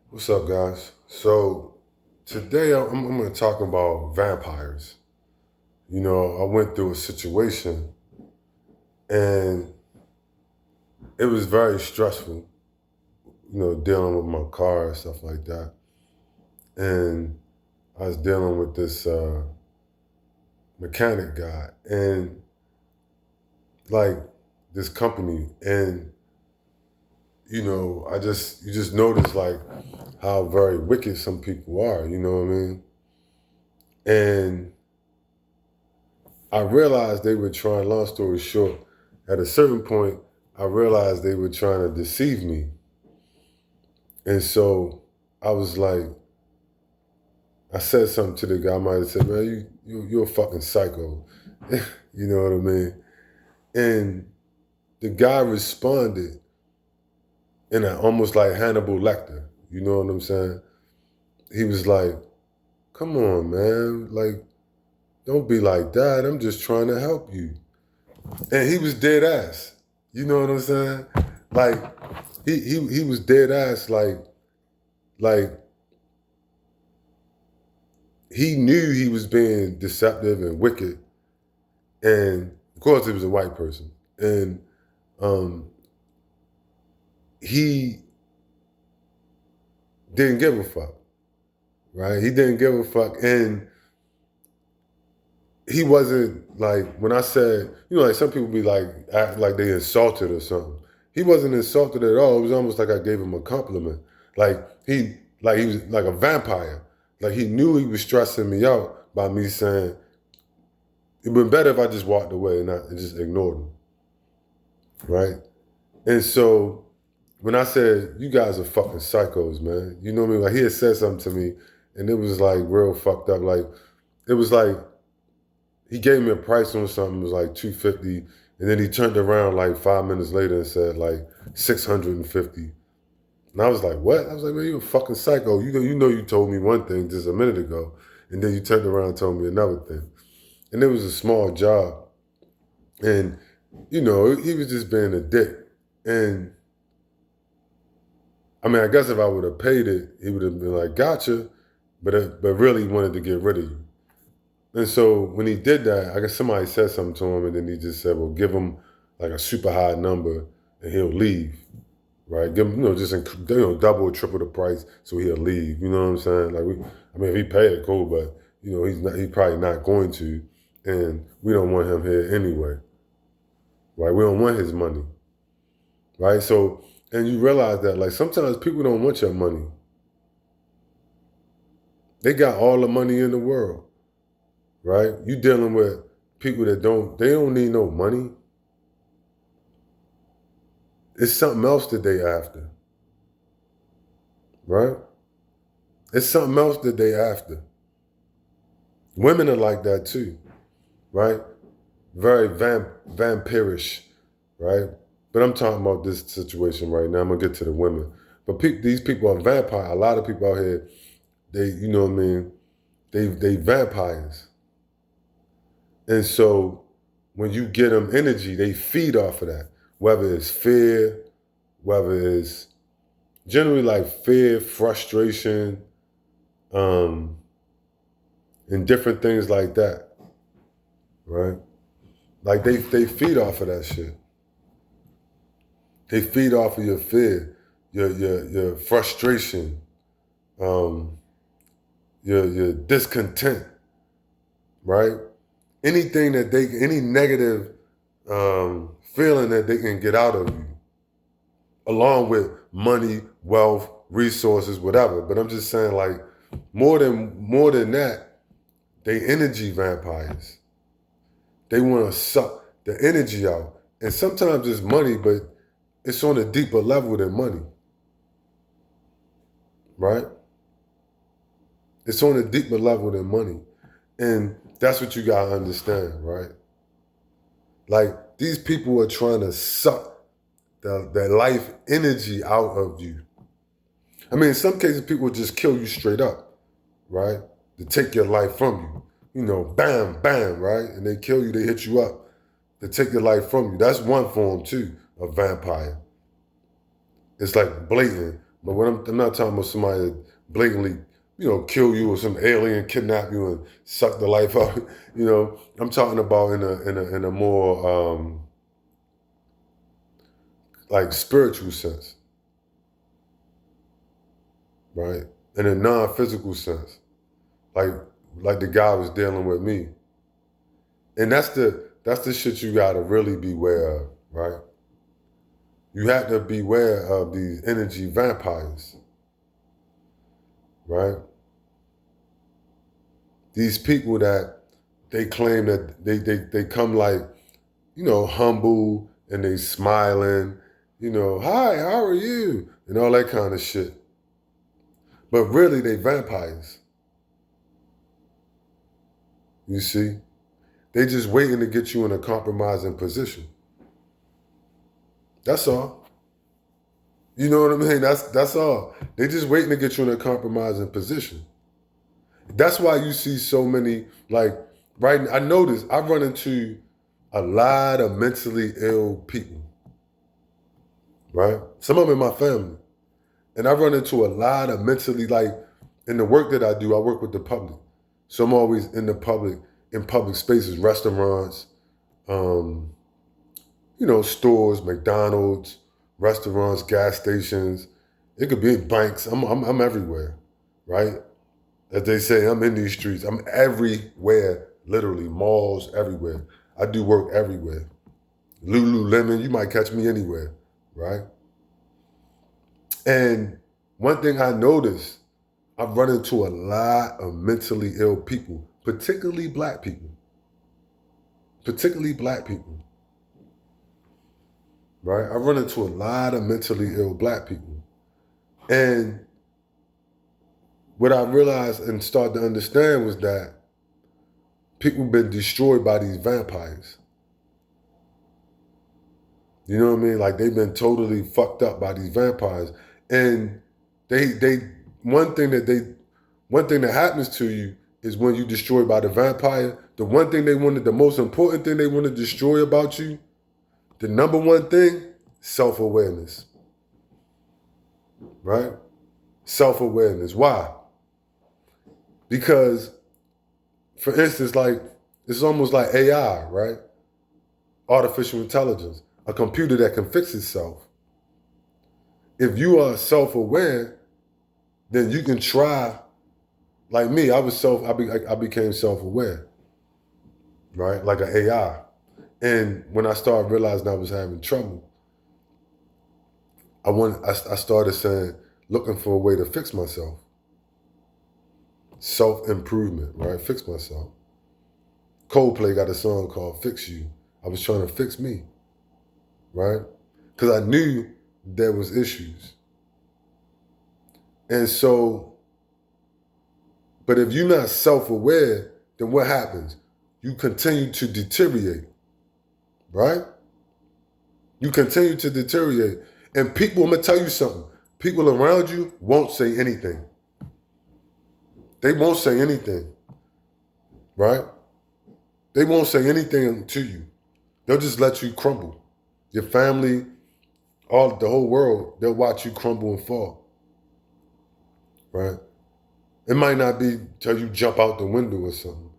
What's up, guys? So today I'm going to talk about vampires. I went through a situation and it was very stressful, dealing with my car and stuff like that. And I was dealing with this mechanic guy and like this company. And, you just notice like how very wicked some people are, you know what I mean? And I realized they were trying, long story short, at a certain point, I realized they were trying to deceive me. And so I was like, I said something to the guy. I might have said, man, you're a fucking psycho. You know what I mean? And the guy responded in a, almost like Hannibal Lecter. You know what I'm saying? He was like, come on, man. Like, don't be like that. I'm just trying to help you. And he was dead ass. You know what I'm saying? Like he was dead ass. Like he knew he was being deceptive and wicked. And of course, he was a white person. And um, he didn't give a fuck, right? He didn't give a fuck, and he wasn't like when I said, like some people be like act like they insulted or something. He wasn't insulted at all. It was almost like I gave him a compliment. Like he was like a vampire. Like he knew he was stressing me out by me saying it would be better if I just walked away and just ignored him, right? And so when I said you guys are fucking psychos, man, you know what I mean? Like he had said something to me, and it was like real fucked up. Like it was like he gave me a price on something, it was like 250, and then he turned around like 5 minutes later and said like 650. And I was like, what? I was like, man, you a fucking psycho. You know you told me one thing just a minute ago, and then you turned around and told me another thing. And it was a small job. And, he was just being a dick. And I mean, I guess if I would have paid it, he would have been like, gotcha, but really wanted to get rid of you. And so when he did that, I guess somebody said something to him, and then he just said, well, give him like a super high number and he'll leave, right? Give him, just double or triple the price so he'll leave. You know what I'm saying? Like I mean, if he paid it, cool, but he's probably not going to, and we don't want him here anyway, right? We don't want his money, right? So, and you realize that like sometimes people don't want your money. They got all the money in the world, right? You dealing with people that they don't need no money. It's something else that they after, right? It's something else that they after. Women are like that too, right? Very vampirish, right? But I'm talking about this situation right now. I'm gonna get to the women. But these people are vampire. A lot of people out here, you know what I mean? They vampires. And so when you get them energy, they feed off of that. Whether it's fear, whether it's generally like fear, frustration, um, and different things like that, right? Like they feed off of that shit. They feed off of your fear, your frustration, um, your discontent, right? Anything any negative feeling that they can get out of you, along with money, wealth, resources, whatever. But I'm just saying, like, more than that, they energy vampires. They want to suck the energy out. And sometimes it's money, but it's on a deeper level than money, right? It's on a deeper level than money. And that's what you gotta understand, right? Like these people are trying to suck the life energy out of you. I mean, in some cases, people just kill you straight up, right? To take your life from you. Bam, bam, right? And they kill you, they hit you up to take your life from you. That's one form too of vampire. It's like blatant. But I'm not talking about somebody that blatantly, kill you or some alien kidnap you and suck the life out. I'm talking about in a more like spiritual sense, right? In a non-physical sense, like the guy was dealing with me, and that's the shit you gotta really beware of, right? You have to beware of these energy vampires, right? These people that they claim that they come like, humble and they smiling, hi, how are you? And all that kind of shit. But really they vampires. You see? They just waiting to get you in a compromising position. That's all. You know what I mean? That's all. They just waiting to get you in a compromising position. That's why you see so many, like, right, I notice I run into a lot of mentally ill people, right? Some of them in my family. And I run into a lot of mentally, like, in the work that I do, I work with the public. So I'm always in public spaces, restaurants, stores, McDonald's, restaurants, gas stations. It could be banks. I'm everywhere, right? As they say, I'm in these streets. I'm everywhere, literally, malls, everywhere. I do work everywhere. Lululemon, you might catch me anywhere, right? And one thing I noticed, I've run into a lot of mentally ill people, particularly black people. Particularly black people, right? I run into a lot of mentally ill black people. And what I realized and started to understand was that people have been destroyed by these vampires. You know what I mean? Like they've been totally fucked up by these vampires. And they one thing that happens to you is when you're destroyed by the vampire, the most important thing they want to destroy about you, the number one thing, self-awareness. Right? Self-awareness. Why? Because, for instance, like, it's almost like AI, right? Artificial intelligence, a computer that can fix itself. If you are self-aware, then you can try. Like me, I became self-aware, right? Like an AI. And when I started realizing I was having trouble, I started saying, looking for a way to fix myself. Self-improvement, right? Fix myself. Coldplay got a song called Fix You. I was trying to fix me, right? Because I knew there was issues. And so, but if you're not self-aware, then what happens? You continue to deteriorate, right? You continue to deteriorate. And people, I'm gonna tell you something, people around you won't say anything. They won't say anything, right? They won't say anything to you. They'll just let you crumble. Your family, the whole world, they'll watch you crumble and fall, right? It might not be till you jump out the window or something.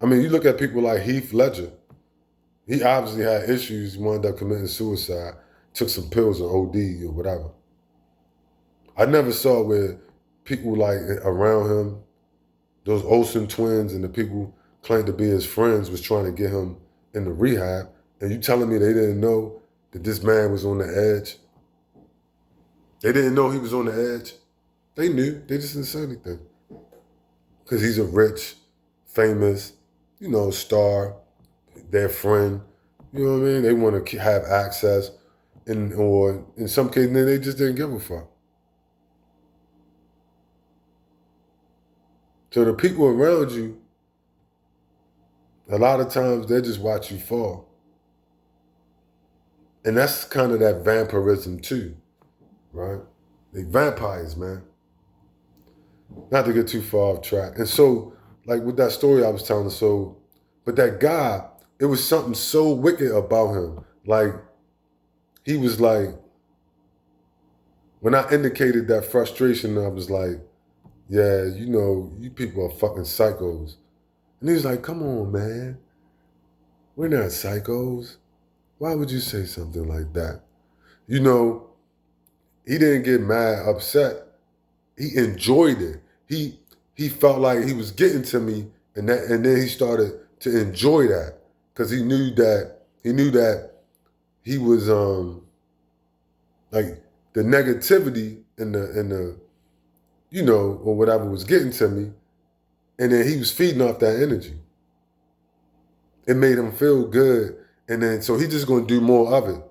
I mean, you look at people like Heath Ledger. He obviously had issues, wound up committing suicide, took some pills or OD or whatever. I never saw where people like around him, those Olsen twins and the people claimed to be his friends was trying to get him into rehab. And you telling me they didn't know that this man was on the edge? They didn't know he was on the edge? They knew, they just didn't say anything. Because he's a rich, famous, star, their friend. You know what I mean? They want to have access, or in some cases, they just didn't give a fuck. So the people around you, a lot of times they just watch you fall. And that's kind of that vampirism too, right? They vampires, man. Not to get too far off track. And so, like with that story I was telling, but that guy, it was something so wicked about him. Like, he was like, When I indicated that frustration, I was like, yeah, you know, you people are fucking psychos. And he was like, come on, man. We're not psychos. Why would you say something like that? You know, he didn't get mad, upset. He enjoyed it. He felt like he was getting to me, and then he started to enjoy that because he knew that he was like the negativity and the you know, or whatever was getting to me, and then he was feeding off that energy. It made him feel good, and then so he's just gonna do more of it.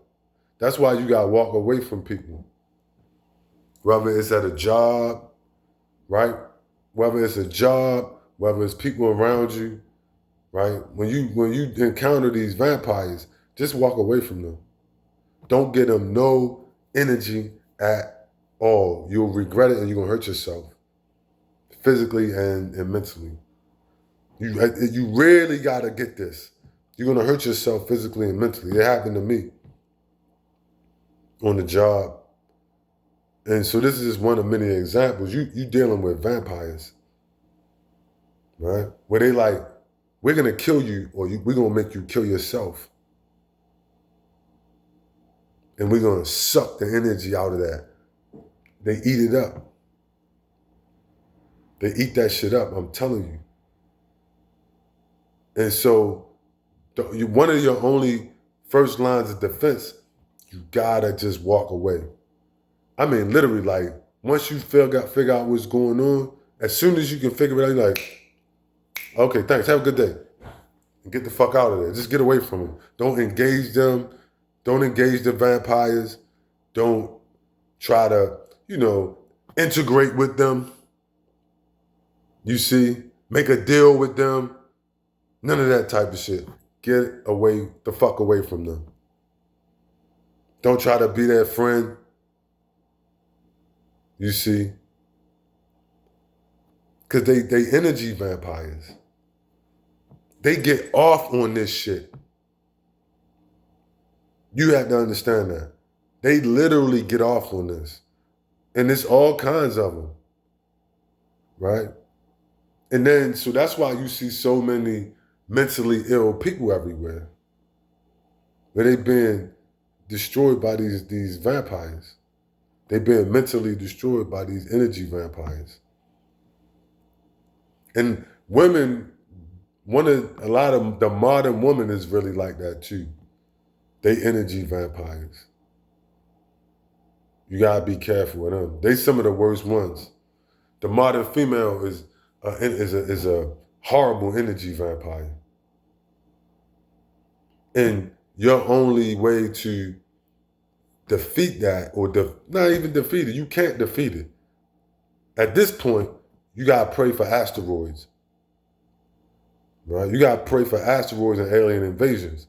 That's why you gotta walk away from people. Whether it's at a job, right? Whether it's a job, whether it's people around you, right? When you encounter these vampires, just walk away from them. Don't get them no energy at all. You'll regret it and you're gonna hurt yourself physically and mentally. You really gotta get this. You're gonna hurt yourself physically and mentally. It happened to me on the job. And so this is just one of many examples. You dealing with vampires, right? Where they like, we're gonna kill you, or we're gonna make you kill yourself. And we're gonna suck the energy out of that. They eat it up. They eat that shit up, I'm telling you. And so one of your only first lines of defense, you gotta just walk away. I mean, literally, like, once you figure out what's going on, as soon as you can figure it out, you're like, okay, thanks, have a good day. And get the fuck out of there. Just get away from them. Don't engage them. Don't engage the vampires. Don't try to, you know, integrate with them. You see? Make a deal with them. None of that type of shit. Get away, the fuck away from them. Don't try to be their friend. You see? Because they energy vampires. They get off on this shit. You have to understand that. They literally get off on this. And it's all kinds of them. Right? And then, so that's why you see so many mentally ill people everywhere. Where they've been destroyed by these vampires. They've been mentally destroyed by these energy vampires. And women, a lot of the modern woman is really like that too. They energy vampires. You gotta be careful with them. They some of the worst ones. The modern female is a horrible energy vampire. And your only way to defeat that, or not even defeat it, you can't defeat it. At this point, you gotta pray for asteroids. Right? You gotta pray for asteroids and alien invasions.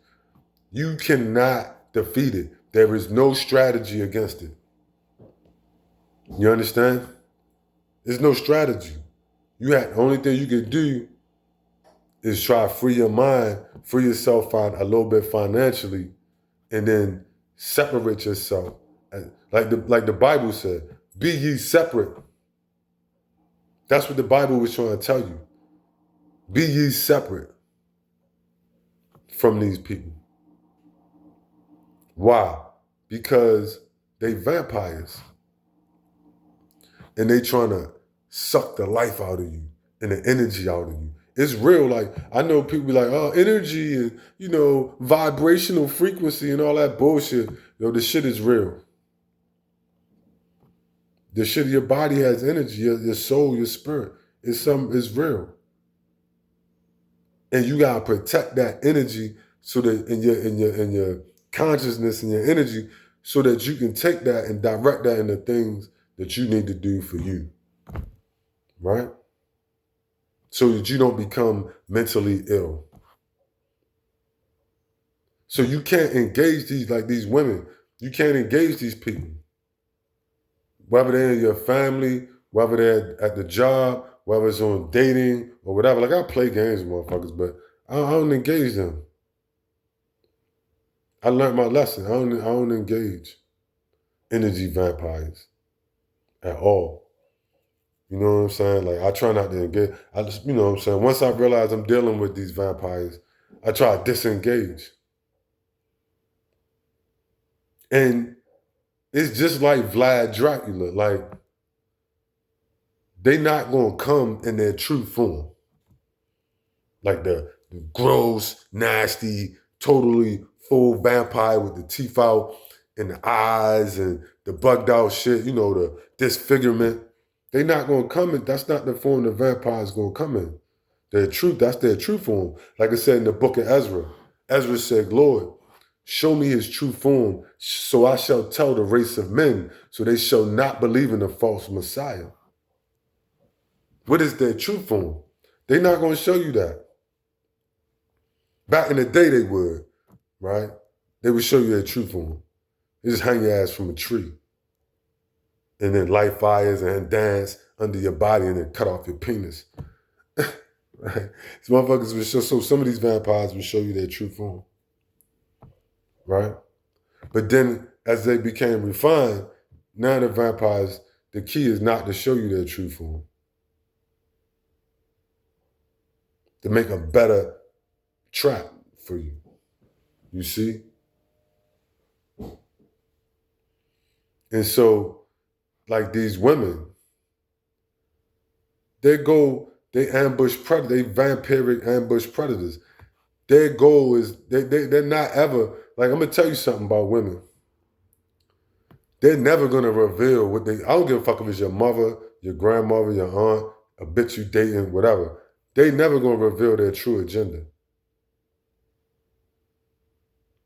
You cannot defeat it. There is no strategy against it. You understand? There's no strategy. The only thing you can do is try to free your mind, free yourself a little bit financially, and then separate yourself. Like the Bible said, be ye separate. That's what the Bible was trying to tell you. Be ye separate from these people. Why? Because they vampires. And they trying to suck the life out of you and the energy out of you. It's real. Like, I know people be like, oh, energy and, you know, vibrational frequency and all that bullshit. Yo, this shit is real. The shit, your body has energy, your soul, your spirit. It's real. And you gotta protect that energy so that in your consciousness and your energy, so that you can take that and direct that into things that you need to do for you. Right? So that you don't become mentally ill. So you can't engage these women. You can't engage these people. Whether they're in your family, whether they're at the job, whether it's on dating or whatever. Like, I play games with motherfuckers, but I don't engage them. I learned my lesson. I don't engage energy vampires. at all. You know what I'm saying? Like, I try not to engage. I just, you know what I'm saying? Once I realize I'm dealing with these vampires, I try to disengage. And it's just like Vlad Dracula. Like, they not gonna come in their true form. Like the gross, nasty, totally full vampire with the teeth out and the eyes and the bugged out shit, you know, the disfigurement. They not gonna come in. That's not the form the vampire's gonna come in. That's their true form. Like I said in the book of Ezra. Ezra said, Lord, show me his true form, so I shall tell the race of men, so they shall not believe in the false Messiah. What is their true form? They're not gonna show you that. Back in the day, they would, right? They would show you their true form. They just hang your ass from a tree and then light fires and dance under your body and then cut off your penis. Right? These motherfuckers would show, so some of these vampires would show you their true form, right? But then as they became refined, now the vampires, the key is not to show you their true form. To make a better trap for you. You see? And so, like these women, they ambush predators, they vampiric ambush predators. Their goal is, they're not ever, like I'm gonna tell you something about women. They're never gonna reveal what they, I don't give a fuck if it's your mother, your grandmother, your aunt, a bitch you dating, whatever. They never gonna reveal their true agenda.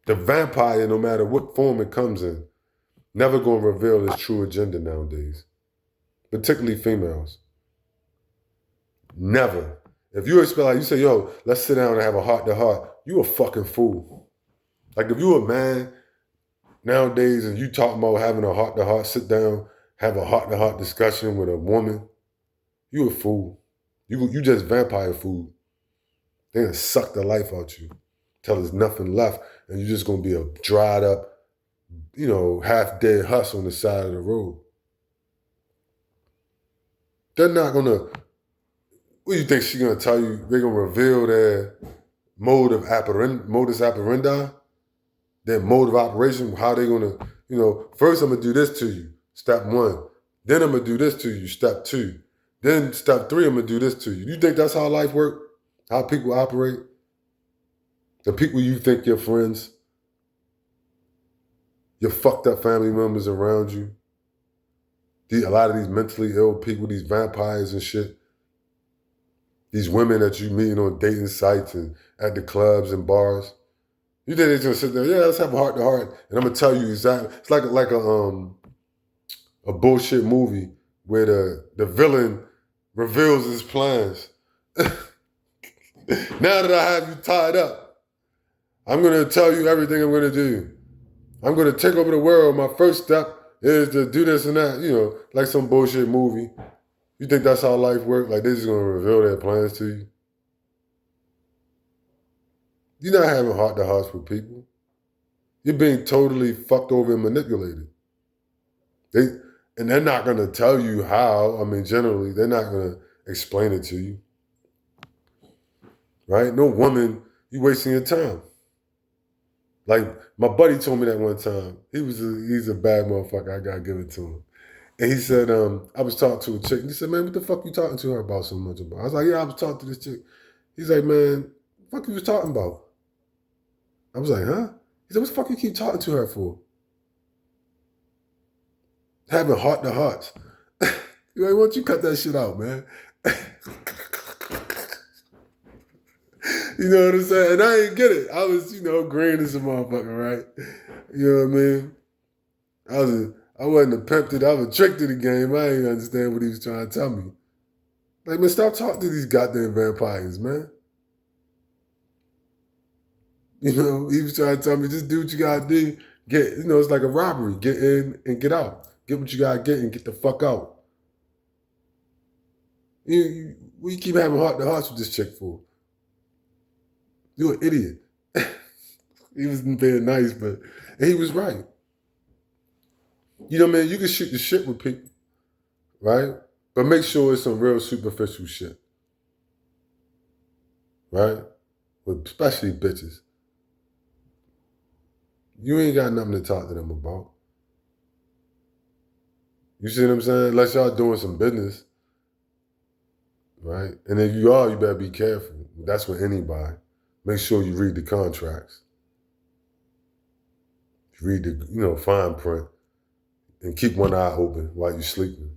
The vampire, no matter what form it comes in, never gonna reveal its true agenda nowadays. Particularly females. Never. If you expect, like you say, yo, let's sit down and have a heart-to-heart, you a fucking fool. Like if you a man nowadays and you talking about having a heart-to-heart, sit down, have a heart-to-heart discussion with a woman, you a fool. You just vampire food. They gonna suck the life out you till there's nothing left, and you're just gonna be a dried up, you know, half-dead husk on the side of the road. They're not gonna, what do you think she's gonna tell you? They're gonna reveal their modus operandi, their mode of operation, how they're gonna, you know, first I'm gonna do this to you, step one. Then I'm gonna do this to you, step two. Then step three, I'm gonna do this to you. You think that's how life works? How people operate? The people you think your friends, your fucked up family members around you, a lot of these mentally ill people, these vampires and shit, these women that you meet on dating sites and at the clubs and bars, you think they're gonna sit there, yeah, let's have a heart-to-heart, and I'm gonna tell you exactly, it's like a bullshit movie where the villain reveals his plans. Now that I have you tied up, I'm gonna tell you everything I'm gonna do. I'm gonna take over the world. My first step is to do this and that, you know, like some bullshit movie. You think that's how life works? Like they're just gonna reveal their plans to you? You're not having heart-to-hearts with people. You're being totally fucked over and manipulated. And they're not gonna tell you how. I mean, generally, they're not gonna explain it to you. Right? No woman, you wasting your time. Like my buddy told me that one time. He's a bad motherfucker. I gotta give it to him. And he said, I was talking to a chick. And he said, man, what the fuck you talking to her about so much about? I was like, yeah, I was talking to this chick. He's like, man, what the fuck you was talking about? I was like, huh? He said, what the fuck you keep talking to her for? Having heart-to-hearts. You're like, why don't you cut that shit out, man? You know what I'm saying? And I didn't get it. I was, you know, green as a motherfucker, right? You know what I mean? I wasn't a pimp to, I was a trick to the game. I didn't understand what he was trying to tell me. Like, man, stop talking to these goddamn vampires, man. You know, he was trying to tell me, just do what you gotta do. Get, you know, it's like a robbery. Get in and get out. Get what you gotta get and get the fuck out. What you keep having heart-to-hearts with this chick for? You're an idiot. He wasn't being nice, and he was right. You know, man, you can shoot the shit with people. right? But make sure it's some real superficial shit, right? With especially bitches. You ain't got nothing to talk to them about. You see what I'm saying? Unless y'all doing some business, right? And if you are, you better be careful. That's with anybody. Make sure you read the contracts. Read the, fine print. And keep one eye open while you're sleeping.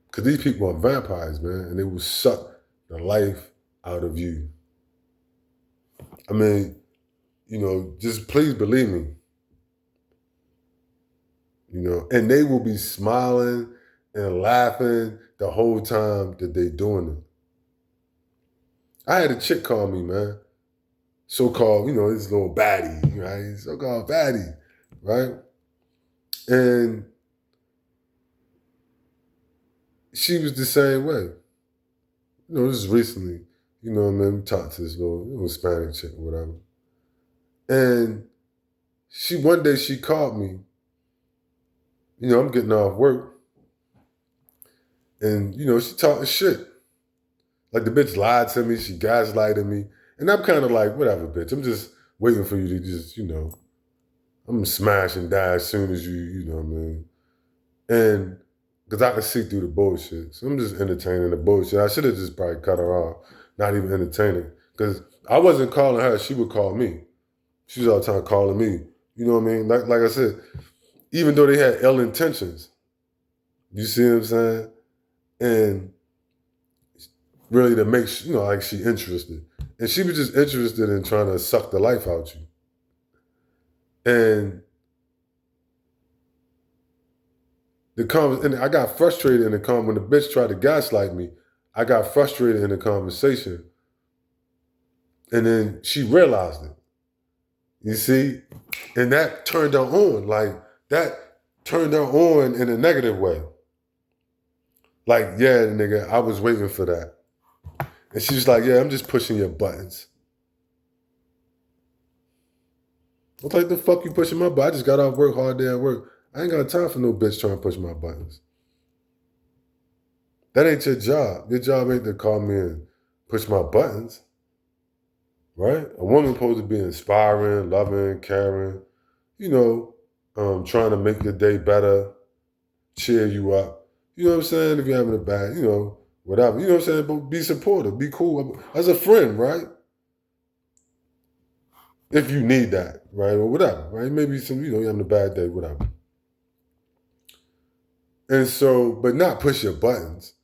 Because these people are vampires, man, and they will suck the life out of you. I mean, just please believe me. And they will be smiling and laughing the whole time that they doing it. I had a chick call me, man. So-called, this little baddie, right? So-called baddie, right? And she was the same way. This is recently, we talked to this little Hispanic chick or whatever. And one day she called me. I'm getting off work. And, she talking shit. Like the bitch lied to me, she gaslighted me. And I'm kind of like, whatever, bitch. I'm just waiting for you to just, I'm gonna smash and die as soon as you know what I mean? And because I can see through the bullshit. So I'm just entertaining the bullshit. I should have just probably cut her off, not even entertaining. Because I wasn't calling her, she would call me. She was all the time calling me. You know what I mean? Like I said, even though they had ill intentions. You see what I'm saying? And really to make, like she interested. And she was just interested in trying to suck the life out you. And I got frustrated in the when the bitch tried to gaslight me, I got frustrated in the conversation. And then she realized it. You see? And that turned her on. Like, that turned her on in a negative way. Like, yeah, nigga, I was waiting for that. And she was like, yeah, I'm just pushing your buttons. I was like, the fuck you pushing my buttons? I just got off work, hard day at work. I ain't got time for no bitch trying to push my buttons. That ain't your job. Your job ain't to call me and push my buttons. Right? A woman's supposed to be inspiring, loving, caring, trying to make your day better, cheer you up. You know what I'm saying? If you're having a bad, whatever. You know what I'm saying? But be supportive, be cool. As a friend, right? If you need that, right? Or whatever, right? Maybe you're having a bad day, whatever. And so, but not push your buttons.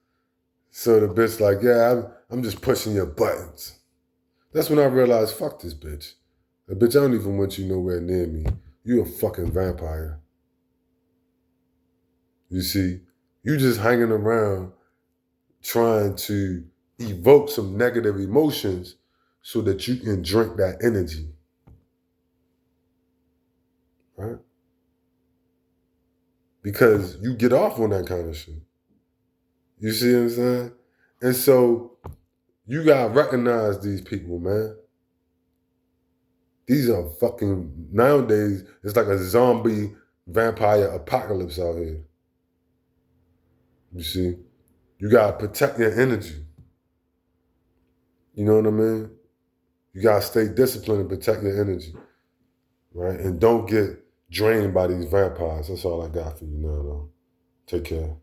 So the bitch like, yeah, I'm just pushing your buttons. That's when I realized, fuck this bitch. The bitch, I don't even want you nowhere near me. You a fucking vampire. You see, you just hanging around trying to evoke some negative emotions so that you can drink that energy. Right? Because you get off on that kind of shit. You see what I'm saying? And so you gotta recognize these people, man. These are fucking, nowadays, it's like a zombie vampire apocalypse out here. You see? You gotta protect your energy. You know what I mean? You gotta stay disciplined and protect your energy. Right? And don't get drained by these vampires. That's all I got for you now, though. Take care.